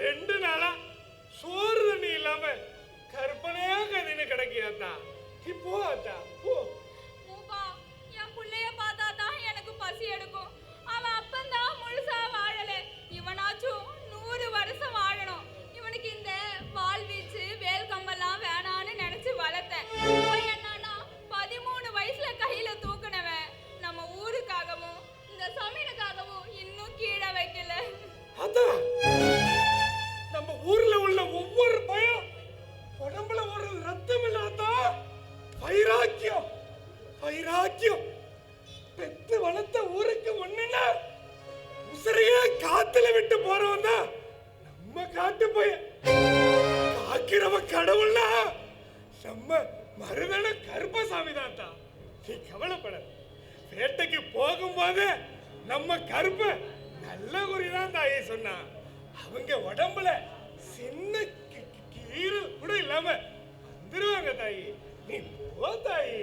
2 நாளா சோறு தண்ணி இல்லாம கற்பனையா கதின்னு கிடைக்கியாத்தா. இப்போ அத்தா போ. மூப்பா, என் புள்ளைய பார்த்தா தான் எனக்கு பசி எடுக்கும். அவன் அப்பந்தான் முழுசா வாழல. இவனாச்சும் 100 வருஷம் வாழணும். இவனுக்கு இந்த வாழ்வீச்சு வேல் கம்பெல்லாம் வேணான்னு நினைச்சு வளர்த்தேன். என்னன்னா 13 வயசுல கையில தூக்குனவன் நம்ம ஊருக்காகவும் இந்த சமீனுக்காகவும் இன்னும் கீழே வைக்கல. அத்தா, நம்ம ஊர்ல உள்ள ஒவ்வொரு பயம் உடம்புல ஒரு ரத்தம் இல்லாதா வைராக்கியம். வைராக்கியம் பெத்து வளர்த்த ஊருக்கு ஒண்ணுன்னா உசரையே காத்துல விட்டு போறவன் தான் நம்ம காட்டு போய காக்கிறவ கடவுள்னா நம்ம மருதன கருப்பசாமி தாத்தா. நீ கவலைப்பட. வேட்டைக்கு போகும்போது நம்ம கருப்ப நல்ல குறிதான் தாயே சொன்னா. அவங்க உடம்புல சின்ன கீறு கூட இல்லாம வந்துருவாங்க தாயி. நீ போ தாயி.